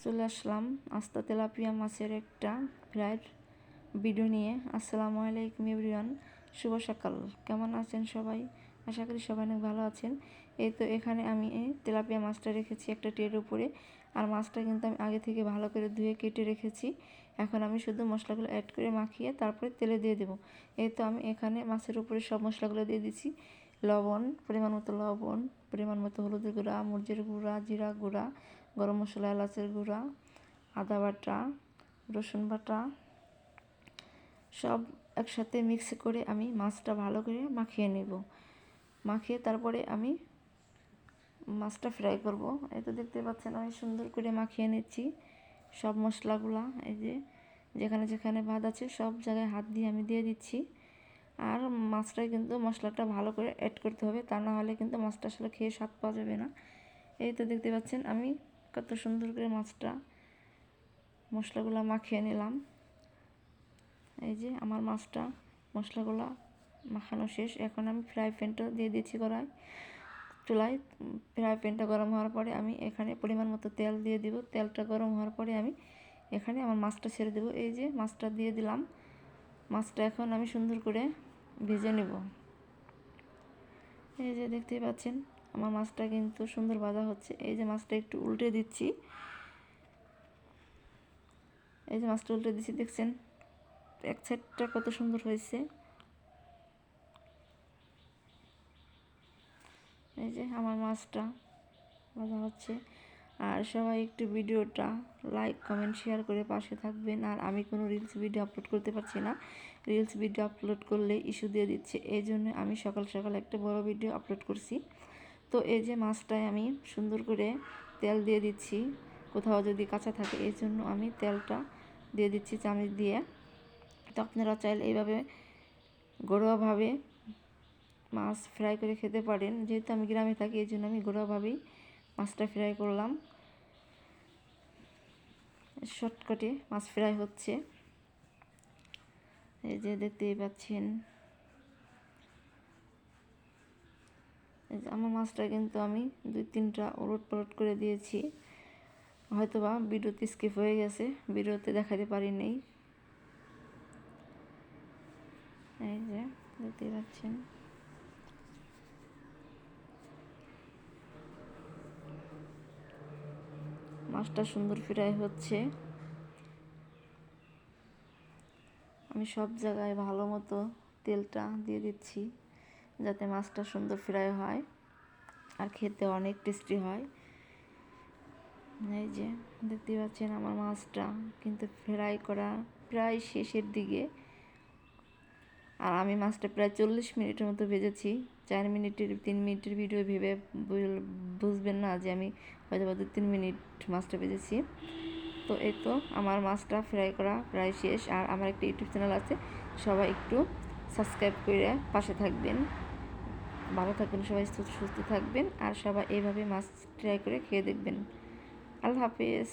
চলে আসলাম আস্তা তেলাপিয়া মাছের একটা ফ্রাইড ভিডিও নিয়ে। আসসালামু আলাইকুম এভরিওয়ান, শুভ সকাল। কেমন আছেন সবাই? আশা করি সবাই অনেক ভালো আছেন। এই তো এখানে আমি তেলাপিয়া মাছটা রেখেছি একটা ট্রের উপরে, আর মাছটা কিন্তু আমি আগে থেকে ভালো করে ধুয়ে কেটে রেখেছি। এখন আমি শুধু মশলাগুলো অ্যাড করে মাখিয়ে তারপরে তেলে দিয়ে দেবো। এই তো আমি এখানে মাছের উপরে সব মশলাগুলো দিয়ে দিচ্ছি। লবণ, পরিমাণ মতো লবণ, পরিমাণ মতো হলুদের গুঁড়া, মরিচের গুঁড়া, জিরা গুঁড়া, গরম মশলা, এলাচের গুঁড়া, আদা বাটা, রসুন বাটা, সব একসাথে মিক্স করে আমি মাছটা ভালো করে মাখিয়ে নেব। মাখিয়ে তারপরে আমি মাছটা ফ্রাই করব। এই তো দেখতে পাচ্ছেন আমি সুন্দর করে মাখিয়ে নিচ্ছি সব মশলাগুলা। এই যে যেখানে যেখানে ভাত আছে সব জায়গায় হাত দিয়ে আমি দিয়ে দিচ্ছি। আর মাছটায় কিন্তু মশলাটা ভালো করে অ্যাড করতে হবে, তা না হলে কিন্তু মাছটা আসলে খেয়ে স্বাদ পাওয়া যাবে না। এই তো দেখতে পাচ্ছেন আমি কত সুন্দর করে মাছটা মশলাগুলো মাখিয়ে নিলাম। এই যে আমার মাছটা মশলাগুলো মাখানো শেষ। এখন আমি ফ্রাই প্যানটা দিয়ে দিচ্ছি চুলায়। ফ্রাই প্যানটা গরম হওয়ার পরে আমি এখানে পরিমাণ মতো তেল দিয়ে দিব। তেলটা গরম হওয়ার পরে আমি এখানে আমার মাছটা ছেড়ে দেবো। এই যে মাছটা দিয়ে দিলাম। মাছটা এখন আমি সুন্দর করে ভেজে নেব। এই যে দেখতেই পাচ্ছেন আমার মাছটা কিন্তু সুন্দর ভাজা হচ্ছে। এই যে মাছটা একটু উল্টে দিচ্ছি। এই যে মাছটা উল্টে দিচ্ছি, দেখছেন এক সাইডটা কত সুন্দর হয়েছে। এই যে আমার মাছটা ভাজা হচ্ছে। আর সবাই একটু ভিডিওটা লাইক, কমেন্ট, শেয়ার করে পাশে থাকবেন। আর আমি কোনো রিলস ভিডিও আপলোড করতে পারছি না। রিলস ভিডিও আপলোড করলে ইস্যু দিয়ে দিচ্ছে, এই জন্য আমি সকাল সকাল একটা বড় ভিডিও আপলোড করছি। তো এই যে মাছটায় আমি সুন্দর করে তেল দিয়ে দিচ্ছি, কোথাও যদি কাঁচা থাকে এই জন্য আমি তেলটা দিয়ে দিচ্ছি চামচ দিয়ে। তো আপনারা চাইলে এইভাবে ঘরোয়াভাবে মাছ ফ্রাই করে খেতে পারেন। যেহেতু আমি গ্রামে থাকি এই জন্য আমি ঘরোয়াভাবেই মাছটা ফ্রাই করলাম। শর্টকাটে মাছ ফ্রাই হচ্ছে। এই যে দেখতেই পাচ্ছেন এই যে আমার মাছটা কিন্তু আমি 2-3টা ওলট পালট করে দিয়েছি। হয়তোবা ভিডিওতে স্কিপ হয়ে গেছে, ভিডিওতে দেখাতে পারিনি। এই যে দেখতেই পাচ্ছেন মাছটা সুন্দর ফ্রাই হচ্ছে। আমি সব জায়গায় ভালো মতো তেলটা দিয়ে দিচ্ছি যাতে মাছটা সুন্দর ফ্রাই হয় আর খেতে অনেক টেস্টি হয়। এই যে দেখতে পাচ্ছেন আমার মাছটা কিন্তু ফ্রাই করা প্রায় শেষের দিকে। আর আমি মাছটা প্রায় 40 মিনিটের মতো ভেজেছি। 3 মিনিটের ভিডিও ভেবে বুঝবেন না যে আমি হয়তো 2-3 মিনিট মাছটা ভেজেছি। তো এই তো আমার মাছটা ফ্রাই করা প্রায় শেষ। আর আমার একটা ইউটিউব চ্যানেল আছে, সবাই একটু সাবস্ক্রাইব করে পাশে থাকবেন। ভালো থাকবেন সবাই, সুস্থ থাকবেন। আর সবাই এইভাবে মাছ ট্রাই করে খেয়ে দেখবেন। আল্লাহ হাফেজ।